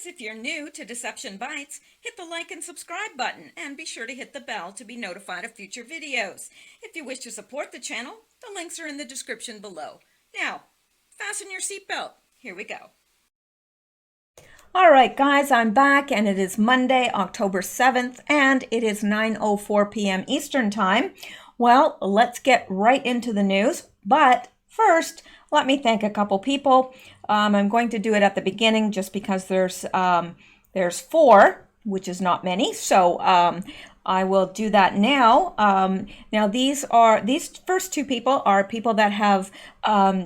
If you're new to Deception Bites, hit the like and subscribe button and be sure to hit the bell to be notified of future videos. If you wish to support the channel, the links are in the description below. Now, fasten your seatbelt. Here we go. All right, guys, I'm back and it is Monday, October 7th, and it is 9:04 p.m. Eastern Time. Well, let's get right into the news, but first, let me thank a couple people. I'm going to do it at the beginning just because there's four, which is not many. So I will do that now. Now these first two people are people that have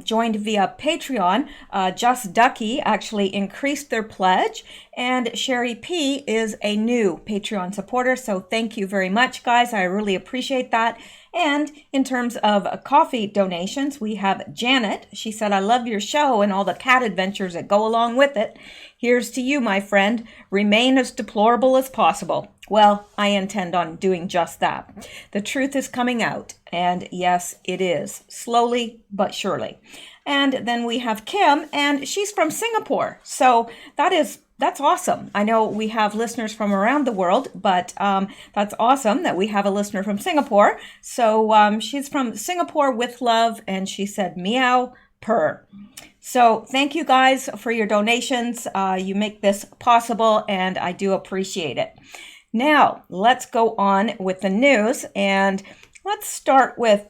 joined via Patreon. Just Ducky actually increased their pledge, and Sherry P is a new Patreon supporter. So thank you very much, guys. I really appreciate that. And in terms of coffee donations, we have Janet. She said, "I love your show and all the cat adventures that go along with it. Here's to you, my friend. Remain as deplorable as possible." Well, I intend on doing just that. The truth is coming out, and yes, it is, slowly but surely. And then we have Kim, and she's from Singapore. So that's awesome. I know we have listeners from around the world, but that's awesome that we have a listener from Singapore. So she's from Singapore with love, and she said, "Meow, purr." So thank you guys for your donations. You make this possible, and I do appreciate it. Now, let's go on with the news, and let's start with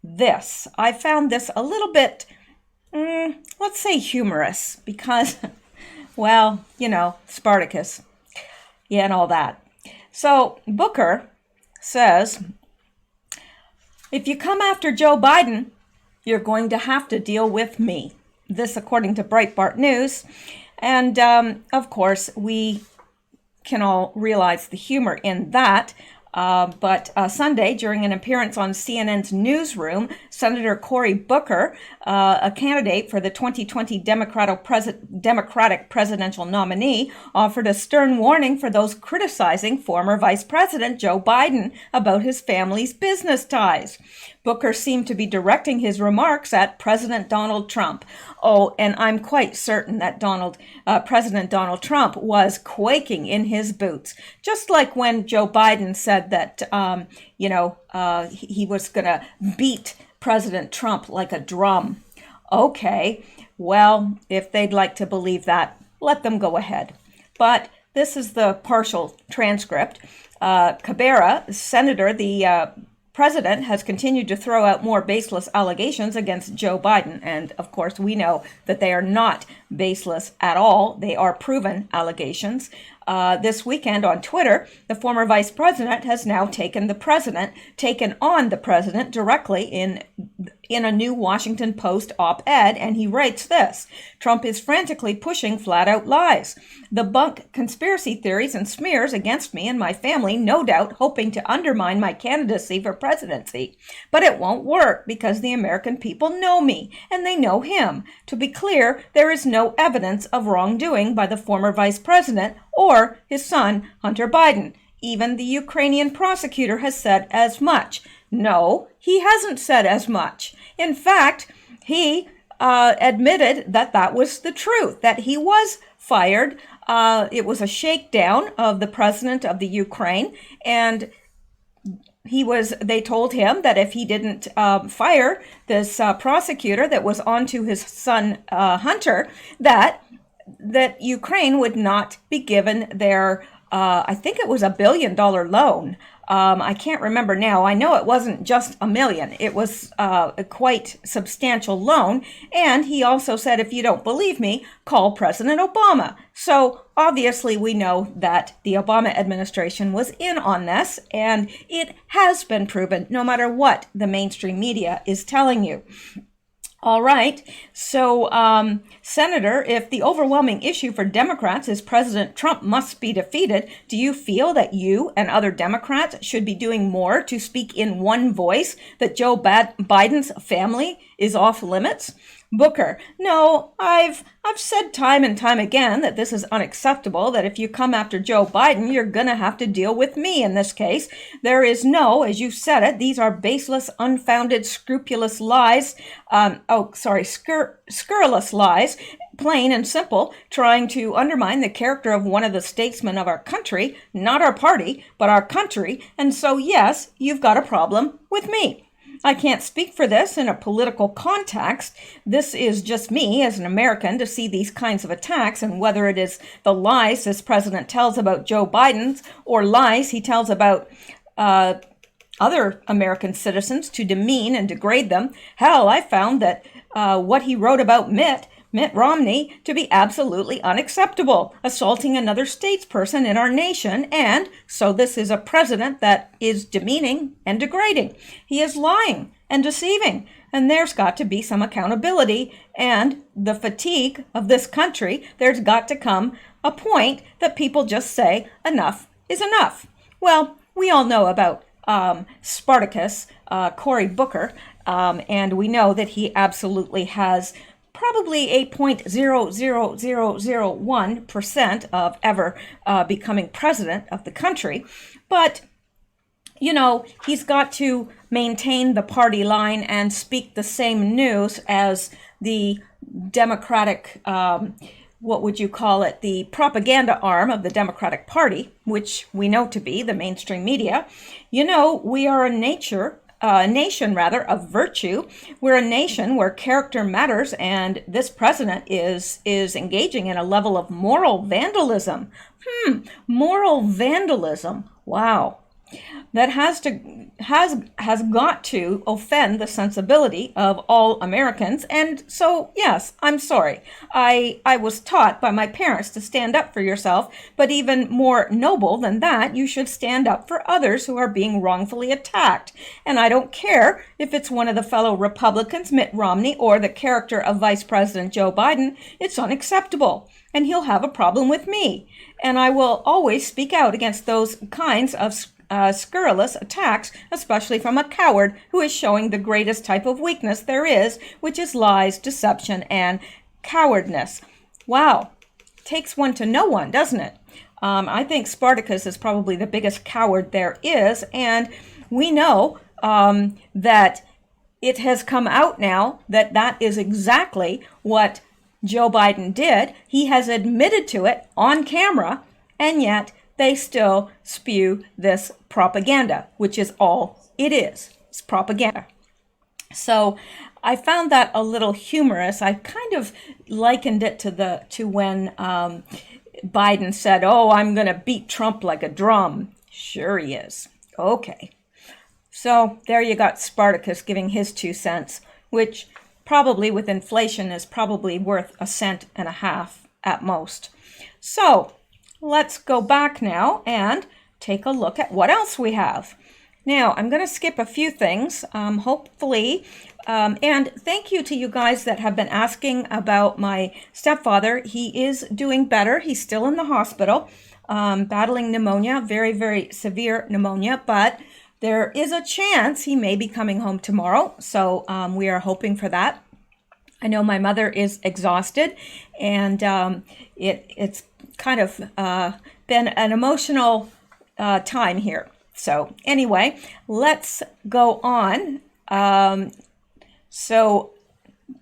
this. I found this a little bit, let's say humorous, because, well, you know, Spartacus, yeah, and all that. So Booker says, "If you come after Joe Biden, you're going to have to deal with me." This according to Breitbart News. And of course, we can all realize the humor in that. But Sunday, during an appearance on CNN's Newsroom, Senator Cory Booker, a candidate for the 2020 Democratic presidential nominee, offered a stern warning for those criticizing former Vice President Joe Biden about his family's business ties. Booker seemed to be directing his remarks at President Donald Trump. Oh, and I'm quite certain that President Donald Trump was quaking in his boots, just like when Joe Biden said that, he was going to beat President Trump like a drum. Okay, well, if they'd like to believe that, let them go ahead. But this is the partial transcript. Cabrera, Senator, the president has continued to throw out more baseless allegations against Joe Biden. And of course, we know that they are not baseless at all. They are proven allegations. This weekend on Twitter, the former vice president has now taken on the president directly in a new Washington Post op-ed, and he writes this: "Trump is frantically pushing flat-out lies. Debunk conspiracy theories and smears against me and my family, no doubt hoping to undermine my candidacy for presidency. But it won't work because the American people know me, and they know him. To be clear, there is no evidence of wrongdoing by the former vice president or his son, Hunter Biden. Even the Ukrainian prosecutor has said as much." No, he hasn't said as much. In fact, he admitted that that was the truth, that he was fired. It was a shakedown of the president of the Ukraine, and they told him that if he didn't fire this prosecutor that was onto his son Hunter, that Ukraine would not be given their, I think it was $1 billion loan. I can't remember now. I know it wasn't just $1 million. It was a quite substantial loan. And he also said, "If you don't believe me, call President Obama." So obviously we know that the Obama administration was in on this, and it has been proven no matter what the mainstream media is telling you. All right, so Senator, if the overwhelming issue for Democrats is President Trump must be defeated, do you feel that you and other Democrats should be doing more to speak in one voice that Joe Biden's family is off limits? Booker. No, I've said time and time again that this is unacceptable, that if you come after Joe Biden, you're going to have to deal with me in this case. There is no, as you said it, these are baseless, unfounded, scrupulous lies. Scurrilous lies, plain and simple, trying to undermine the character of one of the statesmen of our country, not our party, but our country. And so, yes, you've got a problem with me. I can't speak for this in a political context. This is just me as an American to see these kinds of attacks, and whether it is the lies this president tells about Joe Biden's or lies he tells about other American citizens to demean and degrade them. Hell, I found that what he wrote about Mitt Romney to be absolutely unacceptable, assaulting another statesperson in our nation. And so this is a president that is demeaning and degrading. He is lying and deceiving. And there's got to be some accountability. And the fatigue of this country, there's got to come a point that people just say enough is enough. Well, we all know about Spartacus, Cory Booker, and we know that he absolutely has probably a 0.00001% of ever becoming president of the country. But, you know, he's got to maintain the party line and speak the same news as the Democratic, what would you call it, the propaganda arm of the Democratic Party, which we know to be the mainstream media. You know, we are a nation of virtue. We're a nation where character matters, and this president is engaging in a level of moral vandalism. Moral vandalism. Wow. That has got to offend the sensibility of all Americans. And so, yes, I'm sorry. I was taught by my parents to stand up for yourself, but even more noble than that, you should stand up for others who are being wrongfully attacked. And I don't care if it's one of the fellow Republicans, Mitt Romney, or the character of Vice President Joe Biden. It's unacceptable. And he'll have a problem with me. And I will always speak out against those kinds of scurrilous attacks, especially from a coward who is showing the greatest type of weakness there is, which is lies, deception, and cowardness. Wow. Takes one to know one, doesn't it? I think Spartacus is probably the biggest coward there is, and we know that it has come out now that that is exactly what Joe Biden did. He has admitted to it on camera, and yet they still spew this propaganda, which is all it is. It's propaganda. So I found that a little humorous. I kind of likened it to when Biden said, "Oh, I'm going to beat Trump like a drum." Sure he is. Okay. So there you got Spartacus giving his 2 cents, which probably with inflation is probably worth 1.5 cents at most. So let's go back now and take a look at what else we have. Now, I'm going to skip a few things, hopefully, and thank you to you guys that have been asking about my stepfather. He is doing better. He's still in the hospital, battling pneumonia, very, very severe pneumonia, but there is a chance he may be coming home tomorrow, so we are hoping for that. I know my mother is exhausted, and it's kind of been an emotional time here. So anyway, let's go on. So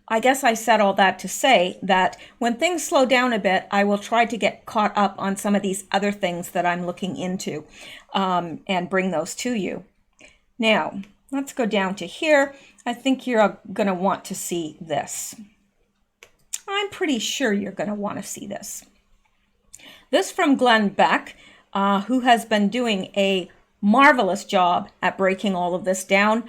I guess I said all that to say that when things slow down a bit, I will try to get caught up on some of these other things that I'm looking into and bring those to you. Now, let's go down to here. I think you're going to want to see this. I'm pretty sure you're going to want to see this. This from Glenn Beck, who has been doing a marvelous job at breaking all of this down,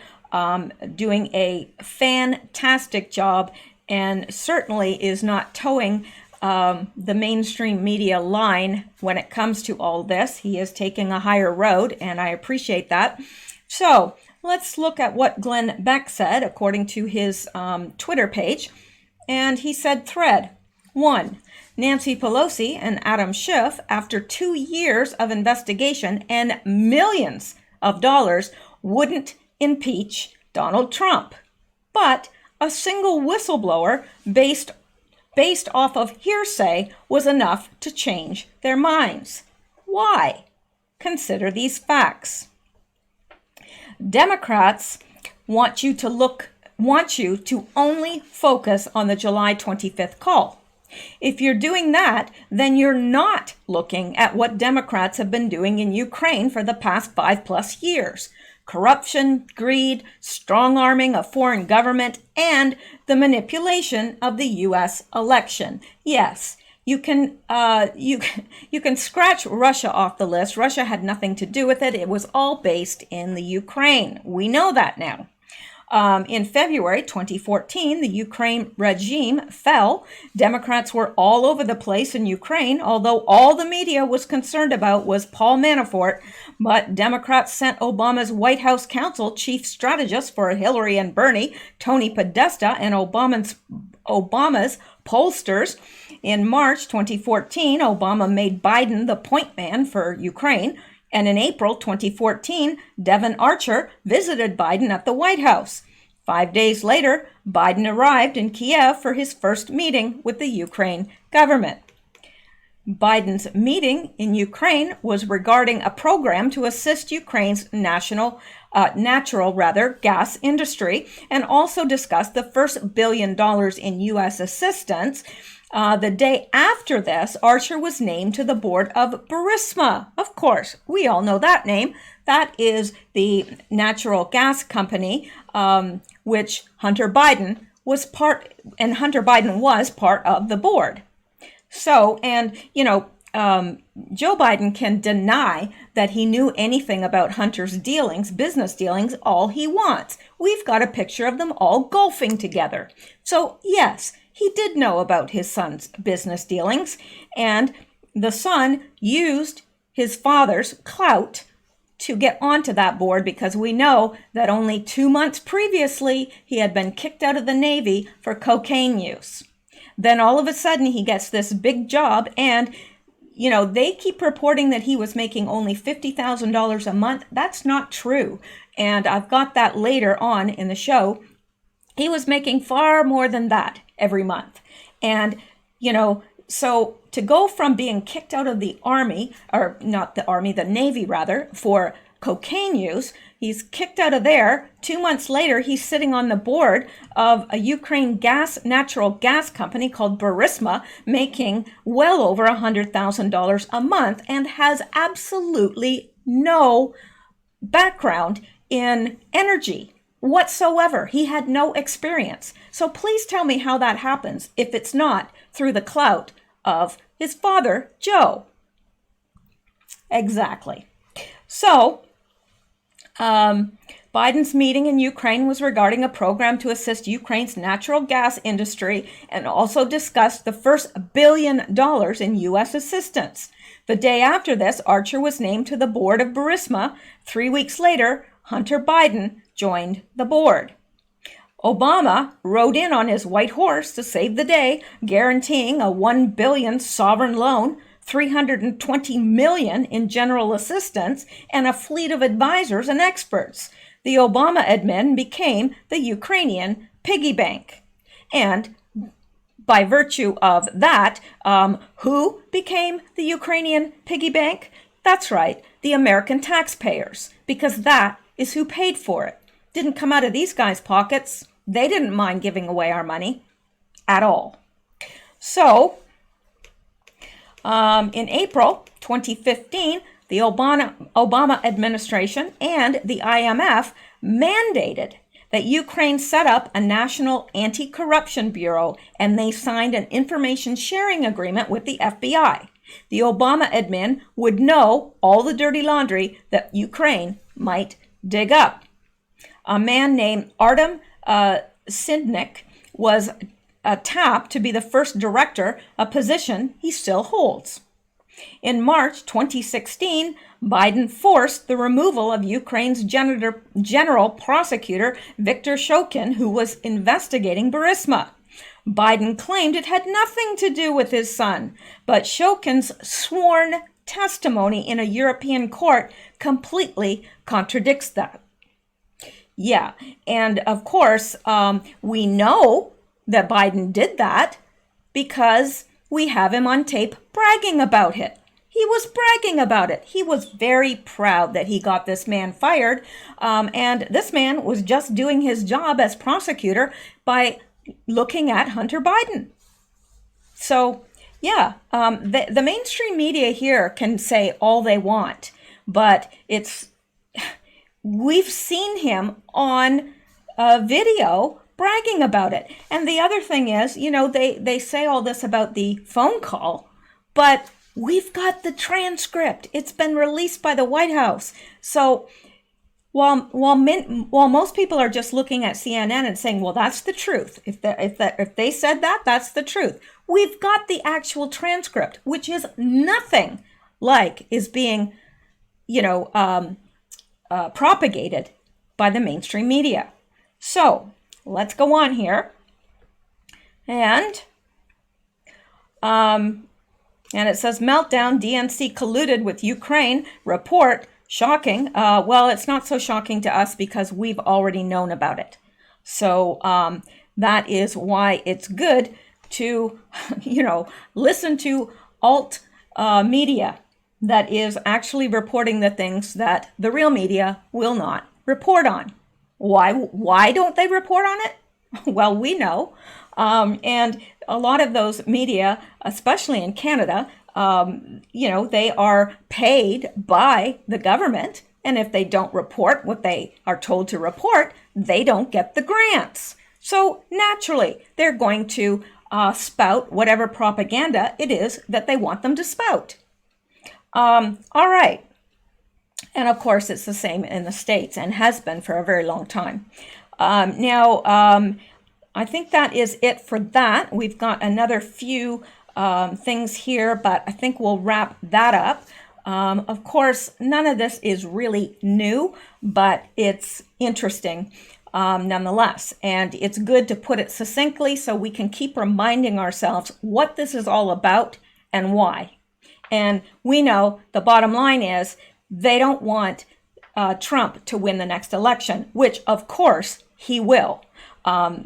doing a fantastic job, and certainly is not towing the mainstream media line when it comes to all this. He is taking a higher road, and I appreciate that. So let's look at what Glenn Beck said according to his Twitter page. And he said, thread 1. Nancy Pelosi and Adam Schiff, after 2 years of investigation and millions of dollars, wouldn't impeach Donald Trump. But a single whistleblower based off of hearsay was enough to change their minds. Why? Consider these facts. Democrats want you to only focus on the July 25th call. If you're doing that, then you're not looking at what Democrats have been doing in Ukraine for the past 5+ years. Corruption, greed, strong-arming a foreign government, and the manipulation of the U.S. election. Yes, you can scratch Russia off the list. Russia had nothing to do with it. It was all based in the Ukraine. We know that now. In February 2014, the Ukraine regime fell. Democrats were all over the place in Ukraine, although all the media was concerned about was Paul Manafort. But Democrats sent Obama's White House counsel, chief strategist for Hillary and Bernie, Tony Podesta, and Obama's pollsters. In March 2014, Obama made Biden the point man for Ukraine. And in April 2014, Devon Archer visited Biden at the White House. 5 days later, Biden arrived in Kiev for his first meeting with the Ukraine government. Biden's meeting in Ukraine was regarding a program to assist Ukraine's natural gas industry, and also discussed the first $1 billion in U.S. assistance. The day after this, Archer was named to the board of Burisma. Of course, we all know that name. That is the natural gas company, which Hunter Biden was part of the board. So, and, Joe Biden can deny that he knew anything about Hunter's business dealings, all he wants. We've got a picture of them all golfing together. So, yes, he did know about his son's business dealings, and the son used his father's clout to get onto that board, because we know that only 2 months previously he had been kicked out of the Navy for cocaine use. Then all of a sudden he gets this big job, and they keep reporting that he was making only $50,000 a month. That's not true. And I've got that later on in the show. He was making far more than that every month. And, so to go from being kicked out of the Army, or not the Army, the Navy rather, for cocaine use, he's kicked out of there. 2 months later, he's sitting on the board of a Ukraine natural gas company called Burisma, making well over $100,000 a month, and has absolutely no background in energy whatsoever. He had no experience. So please tell me how that happens if it's not through the clout of his father, Joe. Exactly. So, Biden's meeting in Ukraine was regarding a program to assist Ukraine's natural gas industry, and also discussed the first $1 billion in U.S. assistance. The day after this, Archer was named to the board of Burisma. 3 weeks later, Hunter Biden joined the board. Obama rode in on his white horse to save the day, guaranteeing a $1 billion sovereign loan, $320 million in general assistance, and a fleet of advisors and experts. The Obama admin became the Ukrainian piggy bank. And by virtue of that, who became the Ukrainian piggy bank? That's right, the American taxpayers, because that is who paid for it. Didn't come out of these guys' pockets. They didn't mind giving away our money at all. So, in April 2015, the Obama administration and the IMF mandated that Ukraine set up a national anti-corruption bureau, and they signed an information sharing agreement with the FBI. The Obama admin would know all the dirty laundry that Ukraine might dig up. A man named Artem Sindnik was tapped to be the first director, a position he still holds. In March 2016, Biden forced the removal of Ukraine's general prosecutor, Viktor Shokin, who was investigating Burisma. Biden claimed it had nothing to do with his son, but Shokin's sworn testimony in a European court completely contradicts that. Yeah. And of course, we know that Biden did that because we have him on tape bragging about it. He was bragging about it. He was very proud that he got this man fired. And this man was just doing his job as prosecutor by looking at Hunter Biden. So, yeah, the mainstream media here can say all they want, but we've seen him on video bragging about it. And the other thing is, they say all this about the phone call, but we've got the transcript. It's been released by the White House. So while most people are just looking at CNN and saying, well, that's the truth. If they said that, that's the truth. We've got the actual transcript, which is nothing like is being, propagated by the mainstream media. So let's go on here. And it says meltdown, DNC colluded with Ukraine, report, shocking. Well, it's not so shocking to us because we've already known about it. So that is why it's good to, listen to alt media that is actually reporting the things that the real media will not report on. Why don't they report on it? Well, we know. And a lot of those media, especially in Canada, they are paid by the government. And if they don't report what they are told to report, they don't get the grants. So naturally, they're going to spout whatever propaganda it is that they want them to spout. All right. And of course, it's the same in the States and has been for a very long time. I think that is it for that. We've got another few things here, but I think we'll wrap that up. Of course, none of this is really new, but it's interesting nonetheless. And it's good to put it succinctly so we can keep reminding ourselves what this is all about and why. And we know the bottom line is they don't want Trump to win the next election, which of course he will.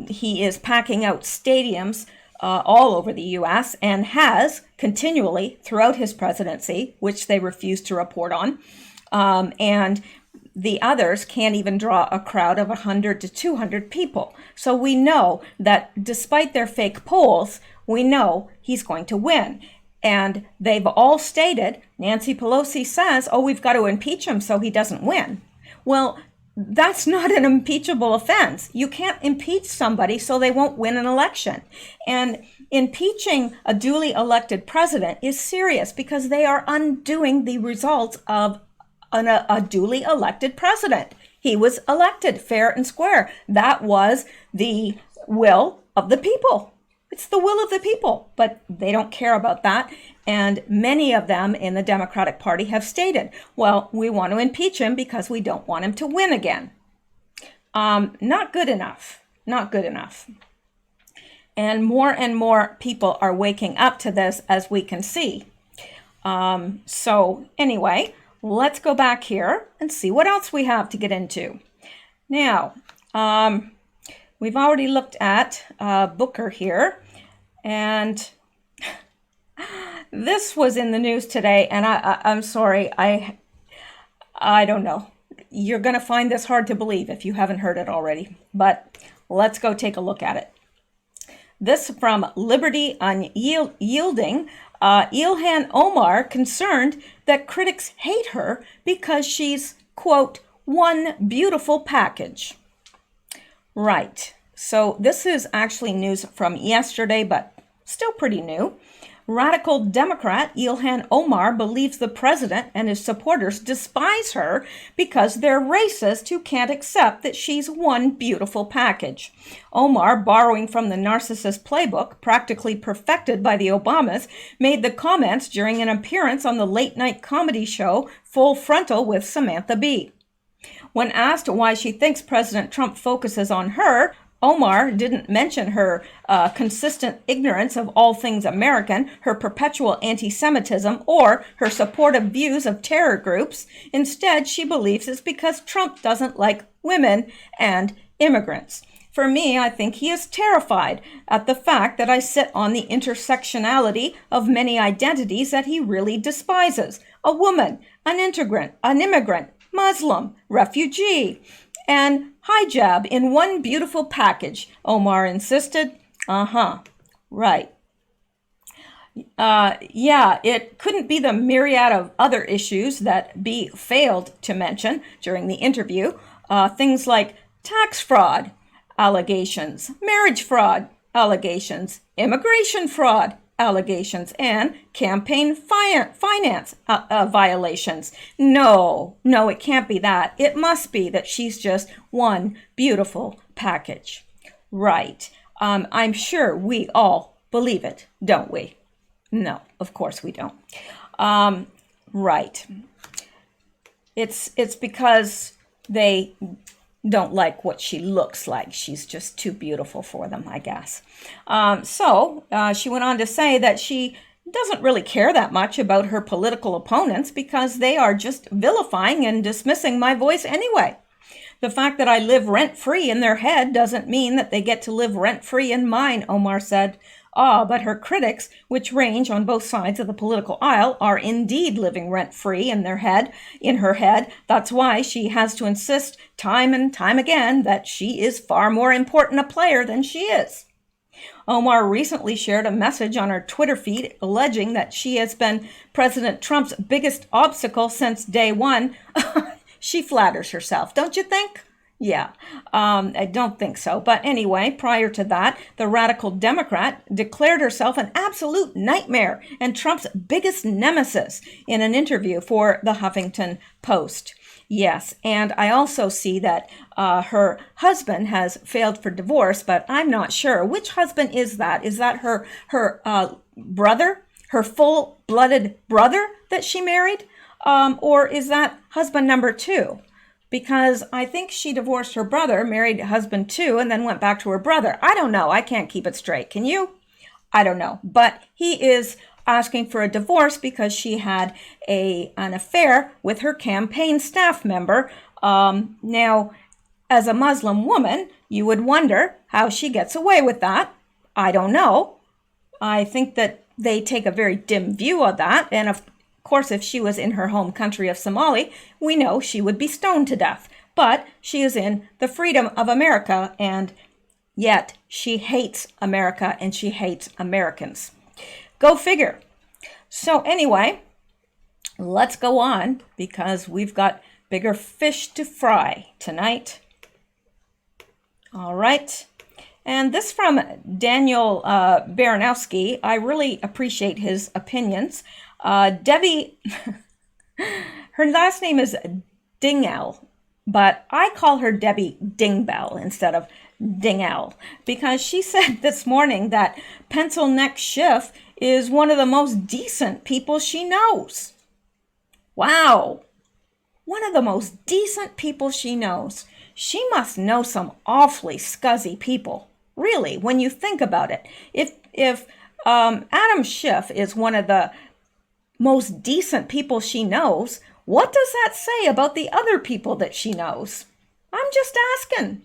He is packing out stadiums all over the U.S. and has continually throughout his presidency, which they refuse to report on. And the others can't even draw a crowd of 100 to 200 people. So we know that despite their fake polls, we know he's going to win. And they've all stated, Nancy Pelosi says, we've got to impeach him so he doesn't win. Well, that's not an impeachable offense. You can't impeach somebody so they won't win an election. And impeaching a duly elected president is serious because they are undoing the results of a duly elected president. He was elected fair and square. That was the will of the people. It's the will of the people, but they don't care about that. And many of them in the Democratic Party have stated, well, we want to impeach him because we don't want him to win again. Not good enough. Not good enough. And more people are waking up to this, as we can see. So anyway, let's go back here and see what else we have to get into. Now, we've already looked at Booker here. And this was in the news today, and I'm sorry, I don't know. You're going to find this hard to believe if you haven't heard it already, but let's go take a look at it. This from Liberty Unyielding. Ilhan Omar concerned that critics hate her because she's, quote, one beautiful package. Right. So this is actually news from yesterday, but still pretty new. Radical Democrat Ilhan Omar believes the president and his supporters despise her because they're racist who can't accept that she's one beautiful package. Omar, borrowing from the narcissist playbook practically perfected by the Obamas, made the comments during an appearance on the late-night comedy show Full Frontal with Samantha Bee. When asked why she thinks President Trump focuses on her, Omar didn't mention her consistent ignorance of all things American, her perpetual anti-Semitism, or her supportive views of terror groups. Instead, she believes it's because Trump doesn't like women and immigrants. For me, I think he is terrified at the fact that I sit on the intersectionality of many identities that he really despises. A woman, an immigrant, Muslim, refugee, and hijab in one beautiful package, Omar insisted. Right. Yeah, it couldn't be the myriad of other issues that B failed to mention during the interview. Things like tax fraud allegations, marriage fraud allegations, immigration fraud allegations, and campaign finance violations. No, it can't be that. It must be that she's just one beautiful package. Right. I'm sure we all believe it, don't we? No, of course we don't. Right. It's because they don't like what she looks like. She's just too beautiful for them, I guess. So she went on to say that she doesn't really care that much about her political opponents because they are just vilifying and dismissing my voice anyway. The fact that I live rent-free in their head doesn't mean that they get to live rent-free in mine, Omar said. But her critics, which range on both sides of the political aisle, are indeed living rent-free in her head. That's why she has to insist time and time again that she is far more important a player than she is. Omar recently shared a message on her Twitter feed alleging that she has been President Trump's biggest obstacle since day one. She flatters herself, don't you think? Yeah, I don't think so. But anyway, prior to that, the radical Democrat declared herself an absolute nightmare and Trump's biggest nemesis in an interview for the Huffington Post. Yes, and I also see that her husband has failed for divorce, but I'm not sure. Which husband is that? Is that her brother, her full-blooded brother that she married? Or is that husband number 2? Because I think she divorced her brother, married husband 2, and then went back to her brother. I don't know. I can't keep it straight. Can you? I don't know. But he is asking for a divorce because she had an affair with her campaign staff member. Now, as a Muslim woman, you would wonder how she gets away with that. I don't know. I think that they take a very dim view of that, and of course, if she was in her home country of Somalia, we know she would be stoned to death. But she is in the freedom of America, and yet she hates America and she hates Americans. Go figure. So anyway, let's go on because we've got bigger fish to fry tonight. All right. And this from Daniel Baranowski. I really appreciate his opinions. Debbie, her last name is Dingell, but I call her Debbie Dingbell instead of Dingell because she said this morning that Pencil Neck Schiff is one of the most decent people she knows. Wow. One of the most decent people she knows. She must know some awfully scuzzy people. Really, when you think about it. If Adam Schiff is one of the most decent people she knows, what does that say about the other people that she knows? I'm just asking.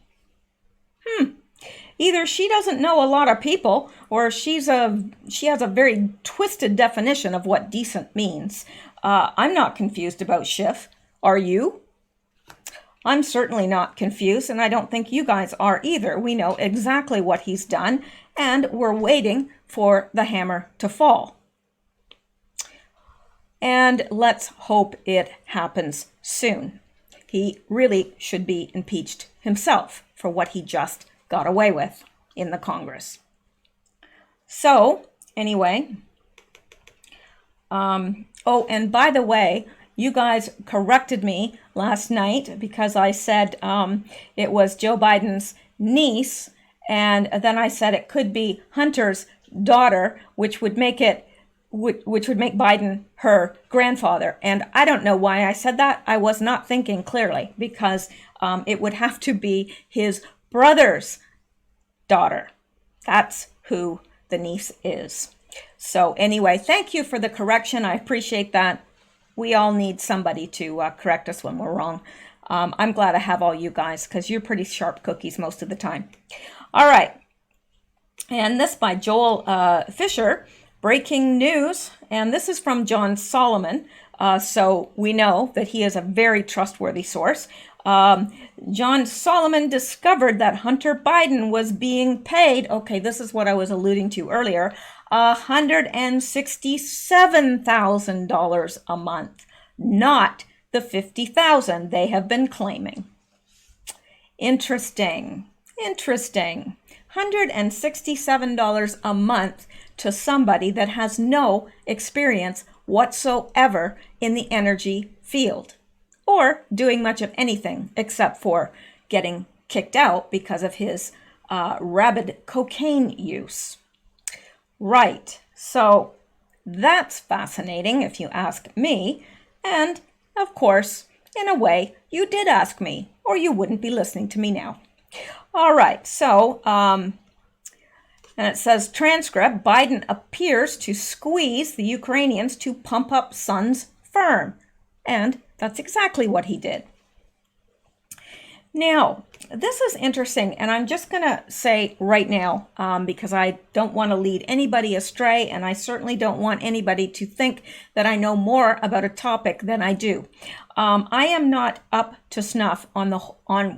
Either she doesn't know a lot of people, or she has a very twisted definition of what decent means. I'm not confused about Schiff. Are you? I'm certainly not confused, and I don't think you guys are either. We know exactly what he's done, and we're waiting for the hammer to fall. And let's hope it happens soon. He really should be impeached himself for what he just got away with in the Congress. So, anyway, oh, and by the way, you guys corrected me last night because I said it was Joe Biden's niece, and then I said it could be Hunter's daughter, which would make Biden her grandfather. And I don't know why I said that. I was not thinking clearly because it would have to be his brother's daughter. That's who the niece is. So anyway, thank you for the correction. I appreciate that. We all need somebody to correct us when we're wrong. I'm glad I have all you guys because you're pretty sharp cookies most of the time. All right. And this by Joel Fisher, breaking news. And this is from John Solomon. So we know that he is a very trustworthy source. John Solomon discovered that Hunter Biden was being paid, okay, this is what I was alluding to earlier, $167,000 a month, not the $50,000 they have been claiming. Interesting. $167 a month to somebody that has no experience whatsoever in the energy field or doing much of anything except for getting kicked out because of his rabid cocaine use. Right, so that's fascinating if you ask me. And of course, in a way, you did ask me, or you wouldn't be listening to me now. All right, so, and it says, transcript, Biden appears to squeeze the Ukrainians to pump up son's firm. And that's exactly what he did. Now, this is interesting, and I'm just going to say right now, because I don't want to lead anybody astray, and I certainly don't want anybody to think that I know more about a topic than I do. I am not up to snuff on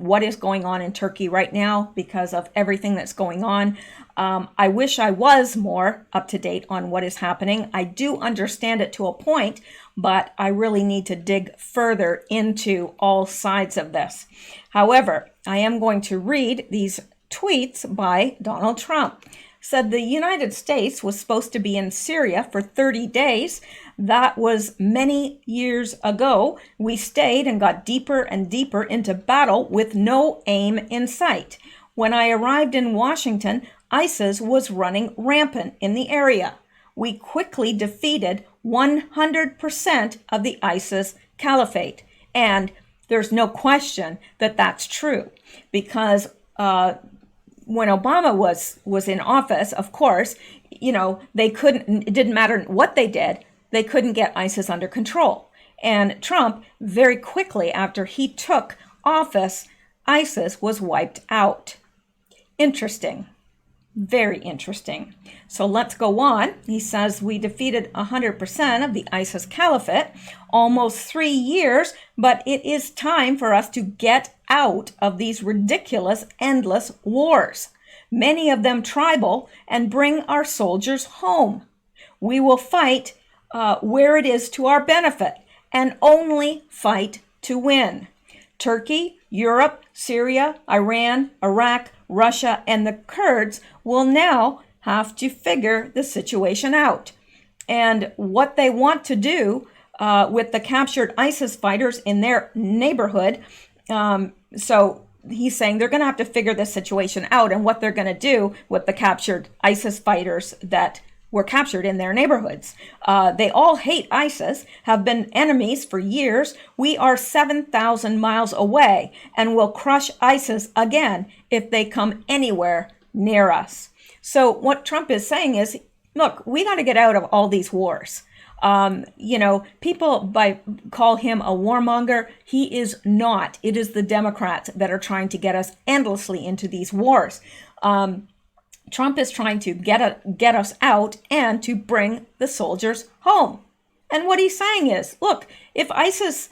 what is going on in Turkey right now because of everything that's going on. I wish I was more up to date on what is happening. I do understand it to a point, but I really need to dig further into all sides of this. However, I am going to read these tweets by Donald Trump. Said the United States was supposed to be in Syria for 30 days. That was many years ago. We stayed and got deeper and deeper into battle with no aim in sight. When I arrived in Washington, ISIS was running rampant in the area. We quickly defeated 100% of the ISIS caliphate. And there's no question that that's true because when Obama was in office, of course, it didn't matter what they did, they couldn't get ISIS under control. And Trump, very quickly after he took office, ISIS was wiped out. Interesting. Very interesting. So let's go on. He says we defeated 100% of the ISIS caliphate, almost 3 years, but it is time for us to get out of these ridiculous, endless wars, many of them tribal, and bring our soldiers home. We will fight where it is to our benefit and only fight to win. Turkey, Europe, Syria, Iran, Iraq, Russia, and the Kurds will now have to figure the situation out. And what they want to do with the captured ISIS fighters in their neighborhood, so he's saying they're going to have to figure this situation out and what they're going to do with the captured ISIS fighters that were captured in their neighborhoods. They all hate ISIS, have been enemies for years. We are 7,000 miles away and will crush ISIS again if they come anywhere near us. So what Trump is saying is, look, we got to get out of all these wars. People call him a warmonger. He is not. It is the Democrats that are trying to get us endlessly into these wars. Trump is trying to get us out and to bring the soldiers home. And what he's saying is, look, if ISIS,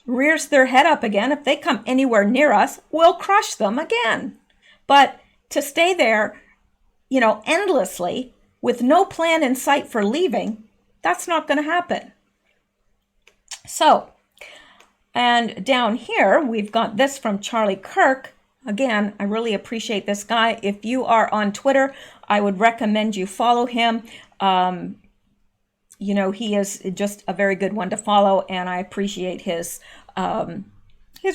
rears their head up again, if they come anywhere near us, we'll crush them again. But to stay there, endlessly with no plan in sight for leaving, that's not going to happen. So, and down here, we've got this from Charlie Kirk. Again, I really appreciate this guy. If you are on Twitter, I would recommend you follow him. He is just a very good one to follow, and I appreciate his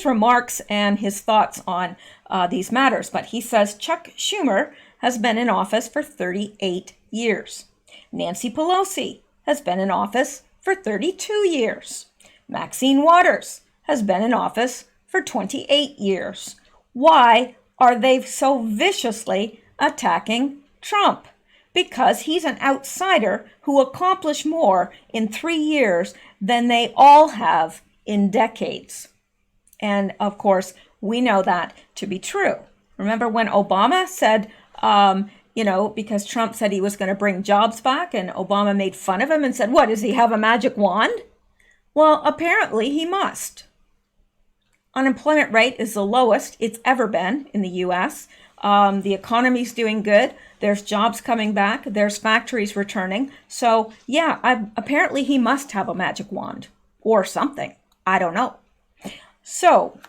remarks and his thoughts on these matters. But he says Chuck Schumer has been in office for 38 years. Nancy Pelosi has been in office for 32 years. Maxine Waters has been in office for 28 years. Why are they so viciously attacking Trump because he's an outsider who accomplished more in 3 years than they all have in decades. And of course, we know that to be true. Remember when Obama said, because Trump said he was going to bring jobs back, and Obama made fun of him and said, what, does he have a magic wand? Well, apparently he must. Unemployment rate is the lowest it's ever been in the U.S. The economy's doing good. There's jobs coming back. There's factories returning. So, yeah, apparently he must have a magic wand or something. I don't know. So,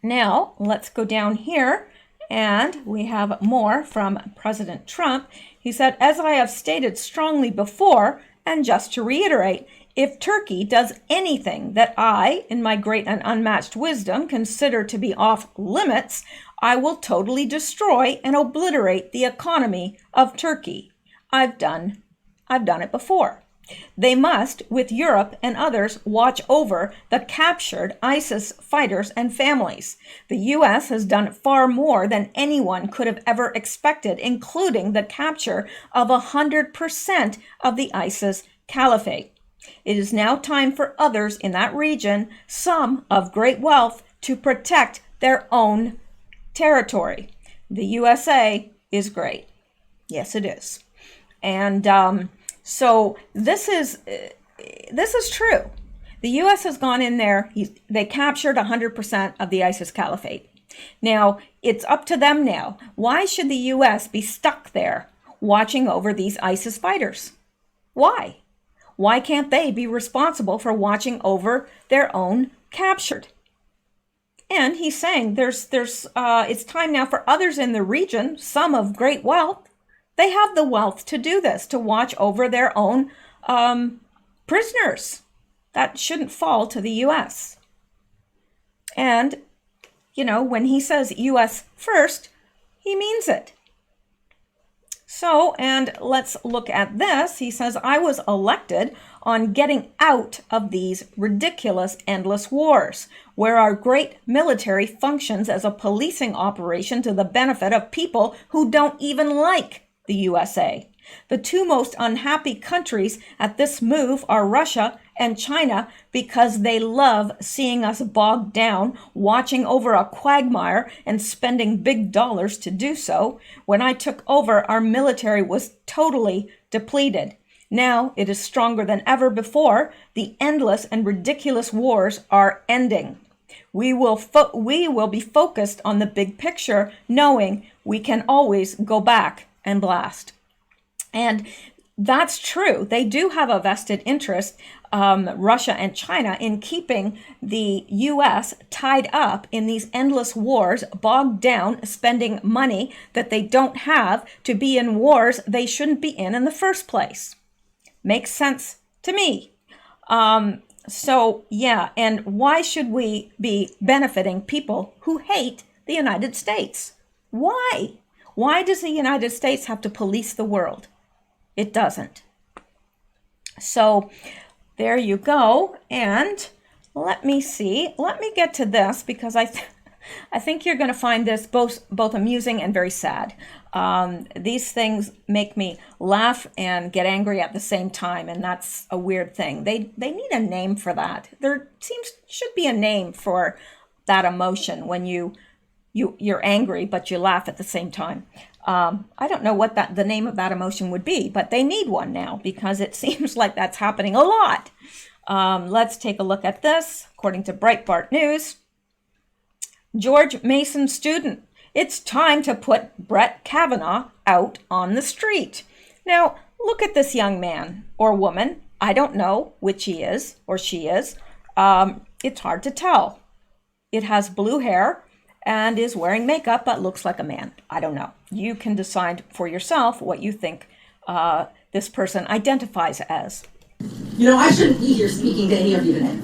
now let's go down here, and we have more from President Trump. He said, as I have stated strongly before, and just to reiterate, if Turkey does anything that I, in my great and unmatched wisdom, consider to be off limits, I will totally destroy and obliterate the economy of Turkey. I've done it before. They must, with Europe and others, watch over the captured ISIS fighters and families. The U.S. has done far more than anyone could have ever expected, including the capture of 100% of the ISIS caliphate. It is now time for others in that region, some of great wealth, to protect their own territory. The USA is great. Yes, it is. And so this is true. The U.S. has gone in there. They captured 100% of the ISIS caliphate. Now, it's up to them now. Why should the U.S. be stuck there watching over these ISIS fighters? Why? Why can't they be responsible for watching over their own captured? And he's saying it's time now for others in the region, some of great wealth. They have the wealth to do this, to watch over their own prisoners. That shouldn't fall to the U.S. And, when he says U.S. first, he means it. So, and let's look at this. He says, I was elected on getting out of these ridiculous, endless wars, where our great military functions as a policing operation to the benefit of people who don't even like the USA. The two most unhappy countries at this move are Russia and China because they love seeing us bogged down, watching over a quagmire and spending big dollars to do so. When I took over, our military was totally depleted. Now it is stronger than ever before. The endless and ridiculous wars are ending. We will be focused on the big picture, knowing we can always go back and blast. And that's true. They do have a vested interest, Russia and China, in keeping the U.S. tied up in these endless wars, bogged down, spending money that they don't have to be in wars they shouldn't be in the first place. Makes sense to me. So, yeah, and why should we be benefiting people who hate the United States? Why? Why does the United States have to police the world? It doesn't. So there you go. And let me see. Let me get to this because I think you're going to find this both amusing and very sad. These things make me laugh and get angry at the same time, and that's a weird thing. They need a name for that. There should be a name for that emotion when you're angry but you laugh at the same time. I don't know what the name of that emotion would be, but they need one now because it seems like that's happening a lot. Let's take a look at this. According to Breitbart News, George Mason student, it's time to put Brett Kavanaugh out on the street. Now, look at this young man or woman. I don't know which he is or she is. It's hard to tell. It has blue hair and is wearing makeup but looks like a man. I don't know. You can decide for yourself what you think this person identifies as. I shouldn't be here speaking to any of you today.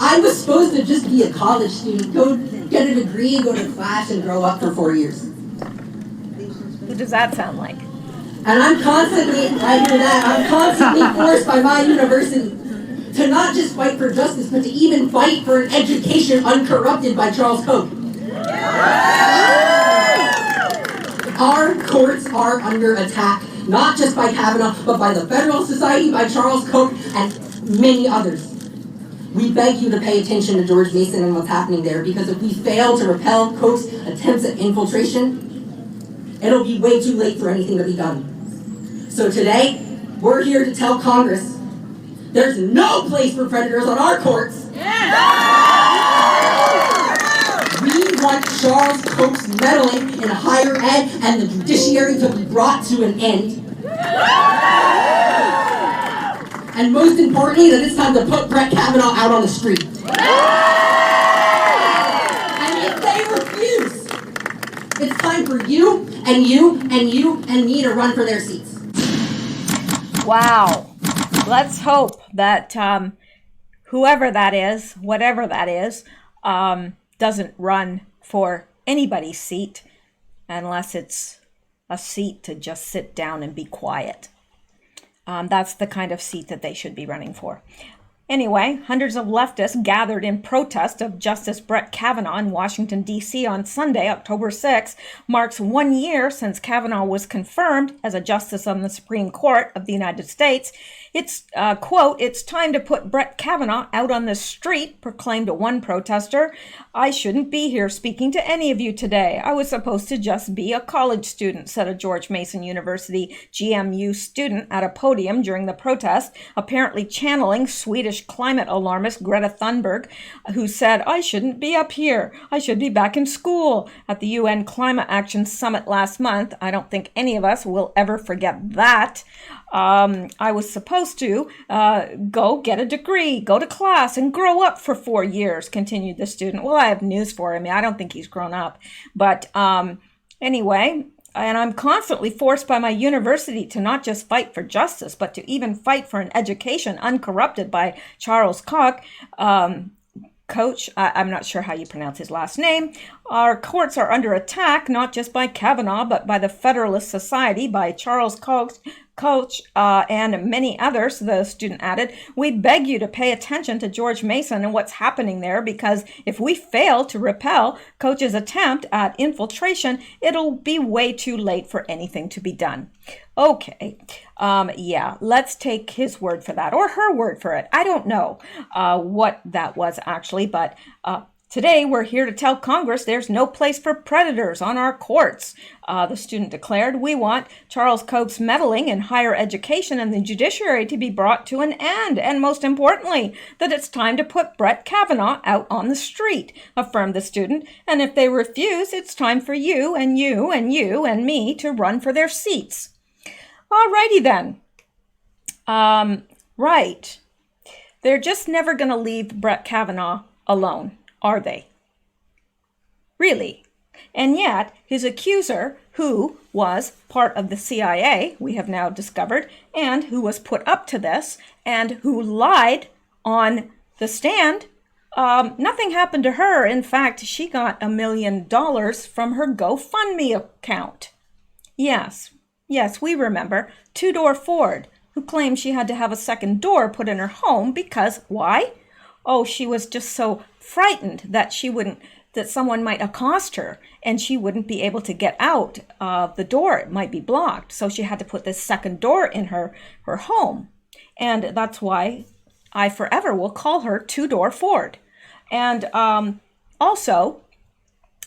I was supposed to just be a college student, go get a degree, go to class, and grow up for 4 years. Who does that sound like? And I'm constantly forced by my university to not just fight for justice, but to even fight for an education uncorrupted by Charles Koch. Our courts are under attack, not just by Kavanaugh, but by the Federal Society, by Charles Koch, and many others. We beg you to pay attention to George Mason and what's happening there, because if we fail to repel Koch's attempts at infiltration, it'll be way too late for anything to be done. So today, we're here to tell Congress there's no place for predators on our courts. We want Charles Koch's meddling in higher ed and the judiciary to be brought to an end. And most importantly, that it's time to put Brett Kavanaugh out on the street. And if they refuse, it's time for you and you and you and me to run for their seats. Wow. Let's hope that whoever that is, whatever that is, doesn't run for anybody's seat unless it's a seat to just sit down and be quiet. That's the kind of seat that they should be running for. Anyway, hundreds of leftists gathered in protest of Justice Brett Kavanaugh in Washington, D.C. on Sunday, October 6, marks 1 year since Kavanaugh was confirmed as a justice on the Supreme Court of the United States. It's, quote, "It's time to put Brett Kavanaugh out on the street," proclaimed one protester. "I shouldn't be here speaking to any of you today. I was supposed to just be a college student," said a George Mason University GMU student at a podium during the protest, apparently channeling Swedish climate alarmist Greta Thunberg, who said, "I shouldn't be up here. I should be back in school," at the UN Climate Action Summit last month. I don't think any of us will ever forget that. "I was supposed to go get a degree, go to class, and grow up for 4 years," continued the student. Well, I have news for him. I don't think he's grown up. But anyway, and I'm constantly forced by my university to not just fight for justice, but to even fight for an education uncorrupted by Charles Koch. Coach, I'm not sure how you pronounce his last name. "Our courts are under attack, not just by Kavanaugh, but by the Federalist Society, by Charles Koch, and many others," the student added. "We beg you to pay attention to George Mason and what's happening there, because if we fail to repel Koch's attempt at infiltration, it'll be way too late for anything to be done." Okay, yeah, let's take his word for that, or her word for it. I don't know what that was actually, but today we're here to tell Congress there's no place for predators on our courts, the student declared. "We want Charles Koch's meddling in higher education and the judiciary to be brought to an end, and most importantly, that it's time to put Brett Kavanaugh out on the street," affirmed the student. "And if they refuse, it's time for you and you and you and me to run for their seats." Alrighty then. Right. They're just never going to leave Brett Kavanaugh alone, are they? Really? And yet, his accuser, who was part of the CIA, we have now discovered, and who was put up to this, and who lied on the stand, nothing happened to her. In fact, she got $1 million from her GoFundMe account. Yes, we remember. Two-door Ford, who claimed she had to have a second door put in her home because, why? Oh, she was just so frightened that that someone might accost her and she wouldn't be able to get out of the door. It might be blocked. So she had to put this second door in her home. And that's why I forever will call her Two-Door Ford. And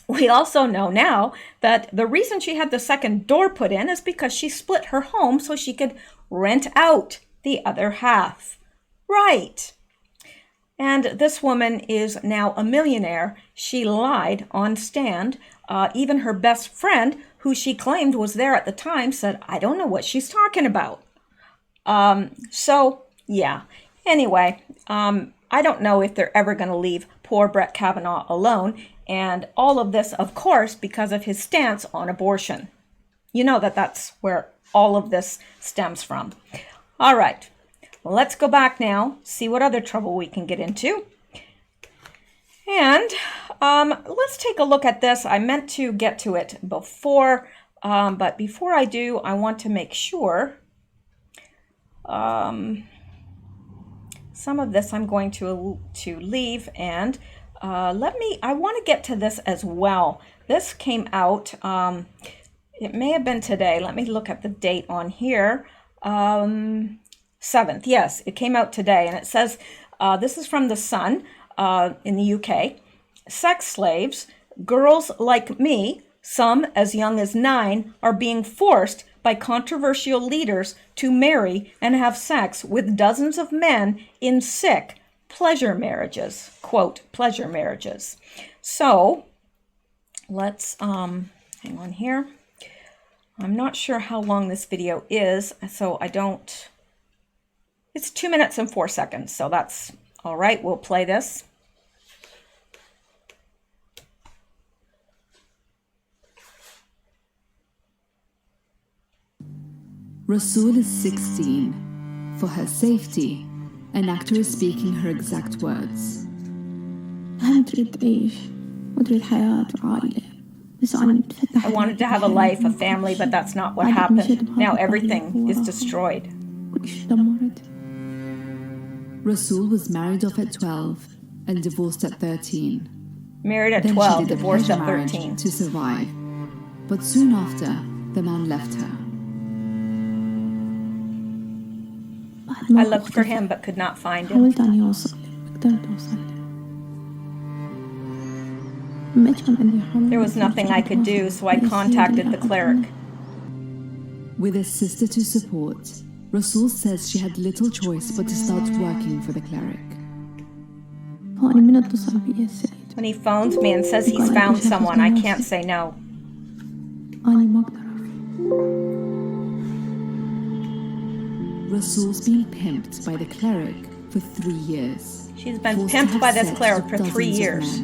we also know now that the reason she had the second door put in is because she split her home so she could rent out the other half. Right. And this woman is now a millionaire. She lied on stand. Even her best friend, who she claimed was there at the time, said, "I don't know what she's talking about." So, yeah. Anyway, I don't know if they're ever going to leave poor Brett Kavanaugh alone. And all of this, of course, because of his stance on abortion. You know that's where all of this stems from. All right, well, let's go back now, see what other trouble we can get into. And let's take a look at this. I meant to get to it before, but before I do, I want to make sure some of this I'm going to leave, and I want to get to this as well. This came out it may have been today. Let me look at the date on here. 7th, yes, it came out today, and it says, this is from The Sun in the UK. Sex slaves, girls like me, some as young as 9, are being forced by controversial leaders to marry and have sex with dozens of men in sick pleasure marriages, quote, pleasure marriages. So let's hang on here. I'm not sure how long this video is, so I don't, it's 2 minutes and 4 seconds, so that's all right. We'll play this. Rasool is 16. For her safety, an actor is speaking her exact words. I wanted to have a life, a family, but that's not what happened. Now everything is destroyed. Rasool was married off at 12 and divorced at 13. Married at Then 12, she did a divorced pleasure at marriage 13. to survive. But soon after, the man left her. I looked for him but could not find him. There was nothing I could do, so I contacted the cleric. With a sister to support, Rasool says she had little choice but to start working for the cleric. When he phones me and says he's found someone, I can't say no. Rasool's been pimped by the cleric for 3 years. She's been Forced to pimped have by this sex cleric with for 3 dozens of years.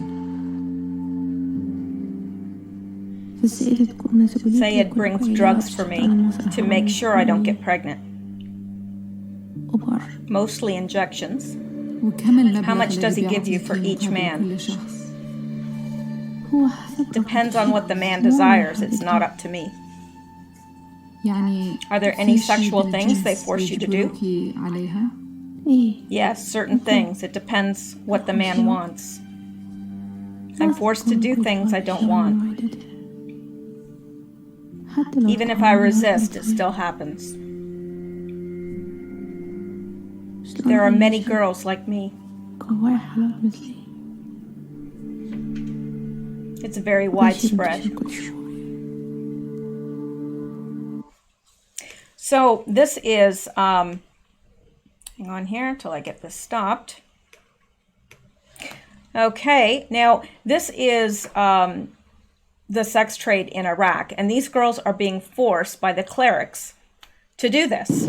men. Sayed brings drugs for me to make sure I don't get pregnant. Mostly injections. How much does he give you for each man? Depends on what the man desires. It's not up to me. Are there any sexual things they force you to do? Yes, certain things. It depends what the man wants. I'm forced to do things I don't want. Even if I resist, it still happens. There are many girls like me. It's very widespread. So this is, hang on here until I get this stopped. Okay, now this is the sex trade in Iraq, and these girls are being forced by the clerics to do this.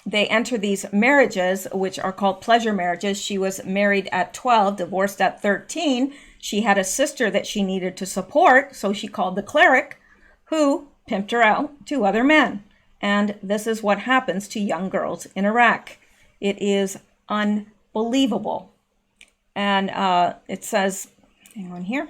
They enter these marriages, which are called pleasure marriages. She was married at 12, divorced at 13. She had a sister that she needed to support, so she called the cleric, who pimped her out to other men. And this is what happens to young girls in Iraq. It is unbelievable. And it says, hang on here,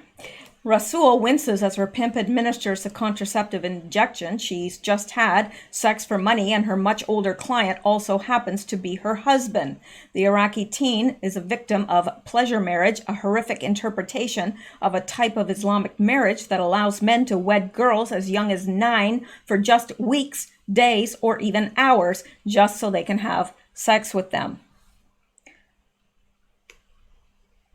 Rasool winces as her pimp administers a contraceptive injection. She's just had sex for money, and her much older client also happens to be her husband. The Iraqi teen is a victim of pleasure marriage, a horrific interpretation of a type of Islamic marriage that allows men to wed girls as young as 9 for just weeks, days, or even hours, just so they can have sex with them.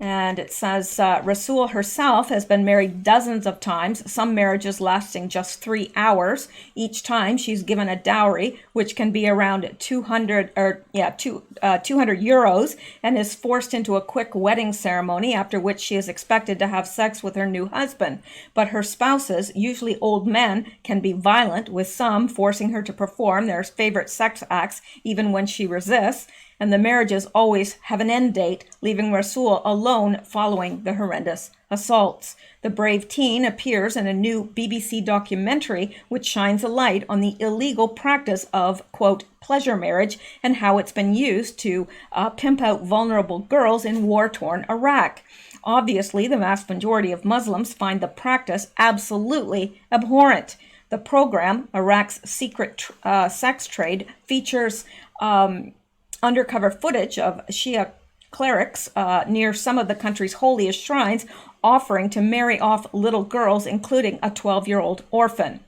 And it says Rasool herself has been married dozens of times, some marriages lasting just 3 hours. Each time she's given a dowry, which can be around 200 euros, and is forced into a quick wedding ceremony, after which she is expected to have sex with her new husband. But her spouses, usually old men, can be violent, with some forcing her to perform their favorite sex acts even when she resists. And the marriages always have an end date, leaving Rasool alone following the horrendous assaults. The brave teen appears in a new BBC documentary which shines a light on the illegal practice of, quote, pleasure marriage, and how it's been used to pimp out vulnerable girls in war-torn Iraq. Obviously, the vast majority of Muslims find the practice absolutely abhorrent. The program, Iraq's Secret Sex Trade, features undercover footage of Shia clerics near some of the country's holiest shrines, offering to marry off little girls, including a 12-year-old orphan.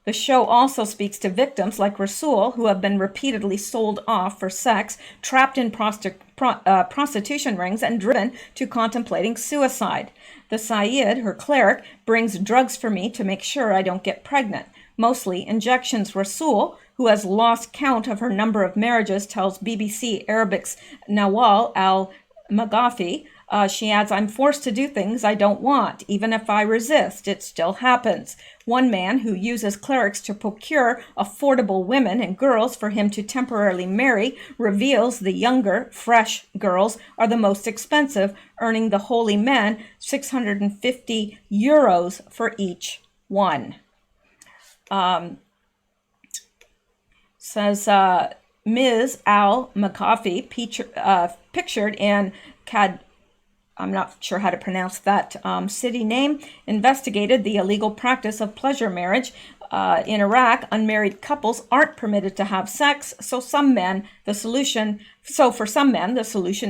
The show also speaks to victims like Rasul, who have been repeatedly sold off for sex, trapped in prostitution rings, and driven to contemplating suicide. The Sayyid, her cleric, brings drugs for me to make sure I don't get pregnant, mostly injections. Rasul, who has lost count of her number of marriages, tells BBC Arabic's Nawal al-Maghafi, she adds, I'm forced to do things I don't want. Even if I resist, it still happens. One man who uses clerics to procure affordable women and girls for him to temporarily marry reveals the younger, fresh girls are the most expensive, earning the holy men 650 euros for each one. Says Ms. al-Makafi, pictured in I'm not sure how to pronounce that city name, investigated the illegal practice of pleasure marriage. In Iraq, unmarried couples aren't permitted to have sex, so for some men, the solution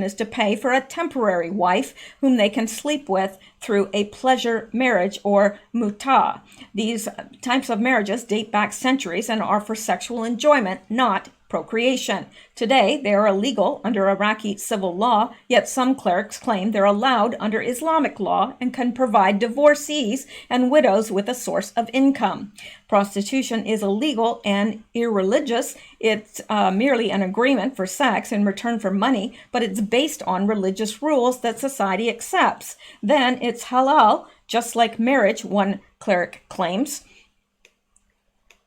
is to pay for a temporary wife whom they can sleep with through a pleasure marriage or muta. These types of marriages date back centuries and are for sexual enjoyment, not procreation. Today, they are illegal under Iraqi civil law, yet some clerics claim they're allowed under Islamic law and can provide divorcees and widows with a source of income. Prostitution is illegal and irreligious. It's merely an agreement for sex in return for money, but it's based on religious rules that society accepts. Then it's halal, just like marriage, one cleric claims.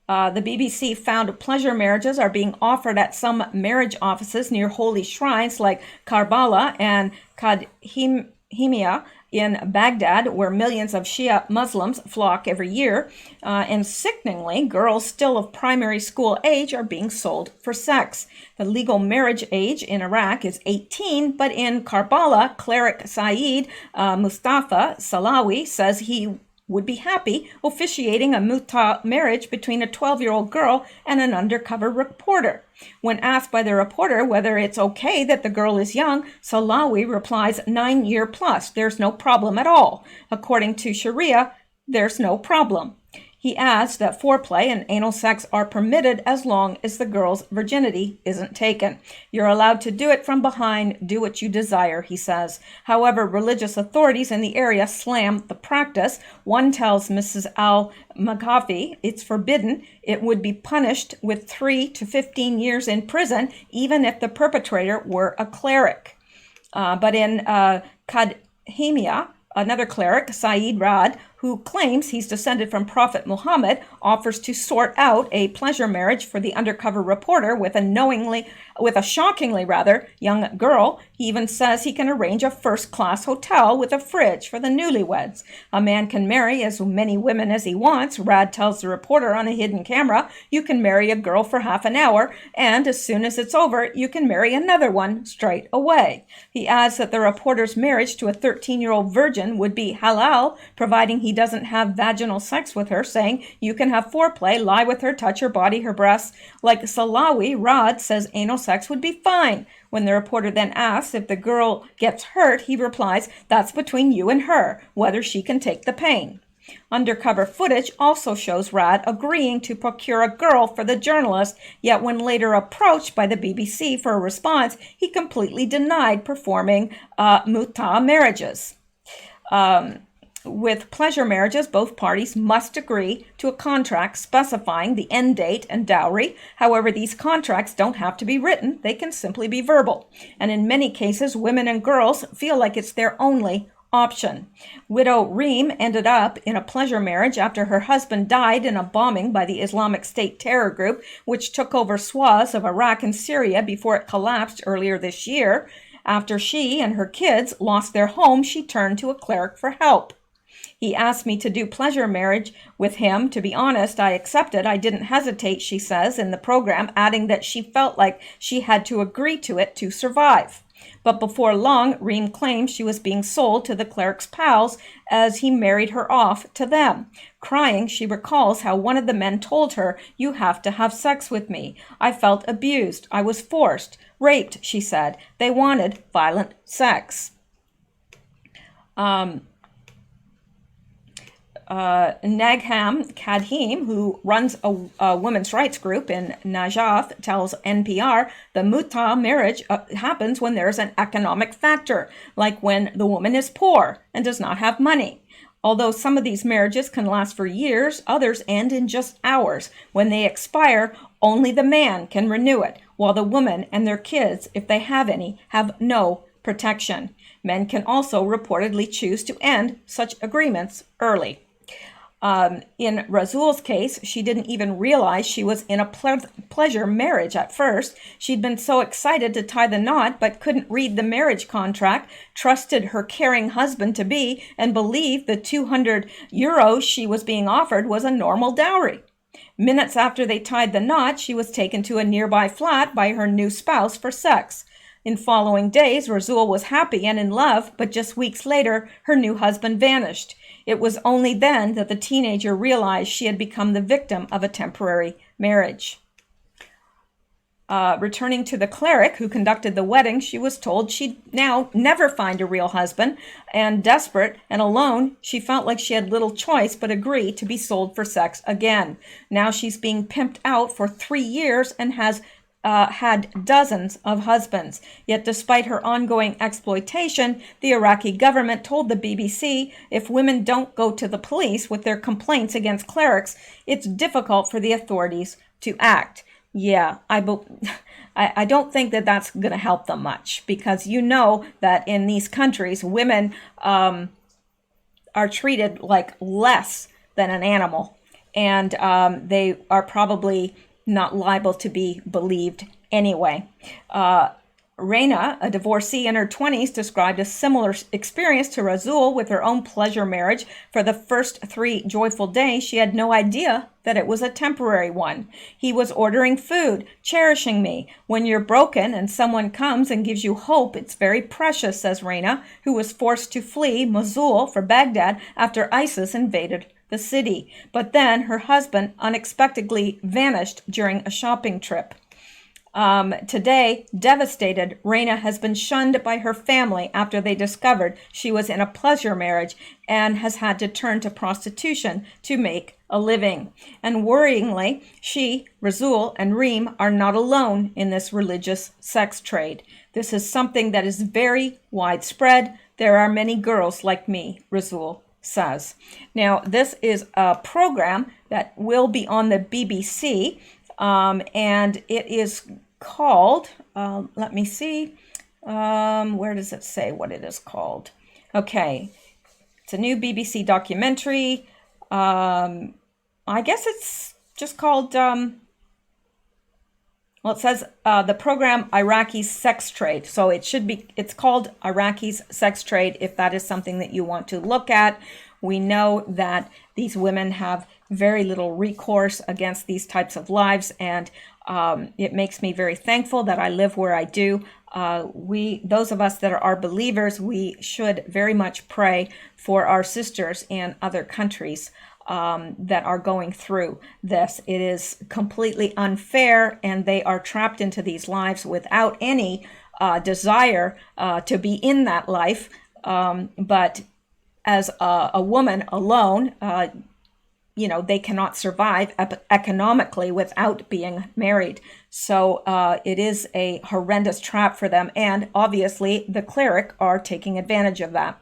The BBC found pleasure marriages are being offered at some marriage offices near holy shrines like Karbala and Kadhimiya in Baghdad, where millions of Shia Muslims flock every year. And sickeningly, girls still of primary school age are being sold for sex. The legal marriage age in Iraq is 18, but in Karbala, cleric Saeed Mustafa Salawi says he would be happy officiating a muta marriage between a 12-year-old girl and an undercover reporter. When asked by the reporter whether it's okay that the girl is young, Salawi replies, 9 year plus, there's no problem at all. According to Sharia, there's no problem. He adds that foreplay and anal sex are permitted as long as the girl's virginity isn't taken. You're allowed to do it from behind, do what you desire, he says. However, religious authorities in the area slam the practice. One tells Mrs. al-Maghafi it's forbidden. It would be punished with 3 to 15 years in prison, even if the perpetrator were a cleric. But in Kadhimiya, another cleric, Saeed Rad, who claims he's descended from Prophet Muhammad, offers to sort out a pleasure marriage for the undercover reporter with a shockingly young girl. He even says he can arrange a first-class hotel with a fridge for the newlyweds. A man can marry as many women as he wants, Rad tells the reporter on a hidden camera. You can marry a girl for half an hour, and as soon as it's over, you can marry another one straight away. He adds that the reporter's marriage to a 13-year-old virgin would be halal, providing he doesn't have vaginal sex with her, saying you can have foreplay, lie with her, touch her body, her breasts. Like Salawi, Rad says anal sex would be fine. When the reporter then asks if the girl gets hurt, he replies, that's between you and her, whether she can take the pain. Undercover footage also shows Rad agreeing to procure a girl for the journalist, yet when later approached by the BBC for a response, he completely denied performing muta marriages. With pleasure marriages, both parties must agree to a contract specifying the end date and dowry. However, these contracts don't have to be written. They can simply be verbal. And in many cases, women and girls feel like it's their only option. Widow Reem ended up in a pleasure marriage after her husband died in a bombing by the Islamic State terror group, which took over swaths of Iraq and Syria before it collapsed earlier this year. After she and her kids lost their home, she turned to a cleric for help. He asked me to do pleasure marriage with him. To be honest, I accepted. I didn't hesitate, she says in the program, adding that she felt like she had to agree to it to survive. But before long, Reem claimed she was being sold to the cleric's pals as he married her off to them. Crying, she recalls how one of the men told her, you have to have sex with me. I felt abused. I was forced. raped, she said. They wanted violent sex. Nagham Kadhim, who runs a women's rights group in Najaf, tells NPR the muta marriage happens when there's an economic factor, like when the woman is poor and does not have money. Although some of these marriages can last for years, others end in just hours. When they expire, only the man can renew it, while the woman and their kids, if they have any, have no protection. Men can also reportedly choose to end such agreements early. In Rasul's case, she didn't even realize she was in a pleasure marriage at first. She'd been so excited to tie the knot, but couldn't read the marriage contract, trusted her caring husband-to-be, and believed the 200 euros she was being offered was a normal dowry. Minutes after they tied the knot, she was taken to a nearby flat by her new spouse for sex. In following days, Rasul was happy and in love, but just weeks later, her new husband vanished. It was only then that the teenager realized she had become the victim of a temporary marriage. Returning to the cleric who conducted the wedding, she was told she'd now never find a real husband, and desperate and alone, she felt like she had little choice but agree to be sold for sex again. Now she's being pimped out for 3 years and has had dozens of husbands. Yet despite her ongoing exploitation, the Iraqi government told the BBC if women don't go to the police with their complaints against clerics, it's difficult for the authorities to act. Yeah, I don't think that that's going to help them much, because you know that in these countries, women are treated like less than an animal, and they are probably not liable to be believed anyway. Reina, a divorcee in her 20s, described a similar experience to Rasul with her own pleasure marriage. For the first 3 joyful days, she had no idea that it was a temporary one. He was ordering food, cherishing me. When you're broken and someone comes and gives you hope, it's very precious, says Reina, who was forced to flee Mosul for Baghdad after ISIS invaded the city. But then her husband unexpectedly vanished during a shopping trip. Today, devastated, Reina has been shunned by her family after they discovered she was in a pleasure marriage and has had to turn to prostitution to make a living. And worryingly, she, Rasul, and Reem are not alone in this religious sex trade. This is something that is very widespread. There are many girls like me, Rasul says. Now, this is a program that will be on the BBC, and it is called, let me see, where does it say what it is called? Okay, it's a new BBC documentary. I guess it's just called, well, it says the program Iraqi's Sex Trade. So it's called Iraqi's Sex Trade, if that is something that you want to look at. We know that these women have very little recourse against these types of lives, and it makes me very thankful that I live where I do. Those of us that are believers, we should very much pray for our sisters in other countries that are going through this. It is completely unfair, and they are trapped into these lives without any desire to be in that life. But as a woman alone, they cannot survive economically without being married. So it is a horrendous trap for them. And obviously, the cleric are taking advantage of that.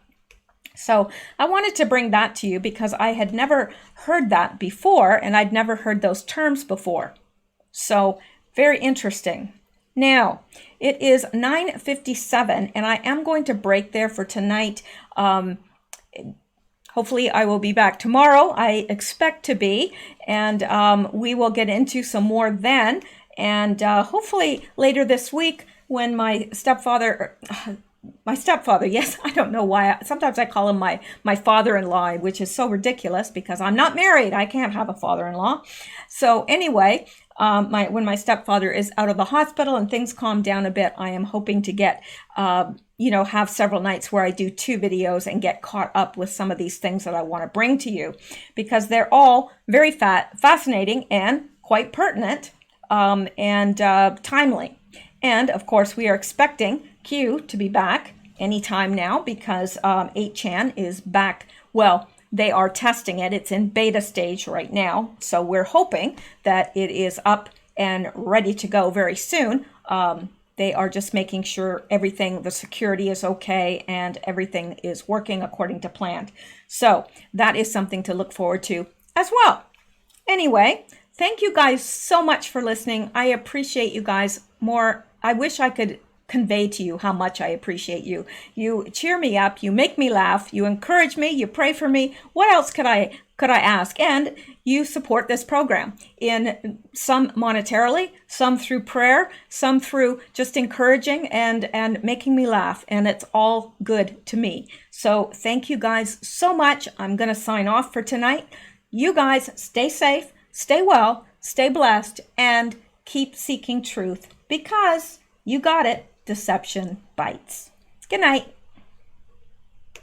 So I wanted to bring that to you because I had never heard that before, and I'd never heard those terms before. So very interesting. Now, it is 9:57, and I am going to break there for tonight. Hopefully I will be back tomorrow. I expect to be, and we will get into some more then. And hopefully later this week when my stepfather, yes, I don't know why. Sometimes I call him my father-in-law, which is so ridiculous because I'm not married. I can't have a father-in-law. So anyway, when my stepfather is out of the hospital and things calm down a bit, I am hoping to get, have several nights where I do 2 videos and get caught up with some of these things that I want to bring to you, because they're all very fascinating and quite pertinent and timely. And of course, we are expecting Q to be back anytime now because 8chan is back. Well, they are testing it. It's in beta stage right now. So we're hoping that it is up and ready to go very soon. They are just making sure everything, the security is okay and everything is working according to plan. So that is something to look forward to as well. Anyway, thank you guys so much for listening. I appreciate you guys more. I wish I could convey to you how much I appreciate you. You cheer me up, you make me laugh, you encourage me, you pray for me. What else could I ask? And you support this program in some monetarily, some through prayer, some through just encouraging and making me laugh. And it's all good to me. So thank you guys so much. I'm going to sign off for tonight. You guys stay safe, stay well, stay blessed, and keep seeking truth because you got it. Deception bites. Good night.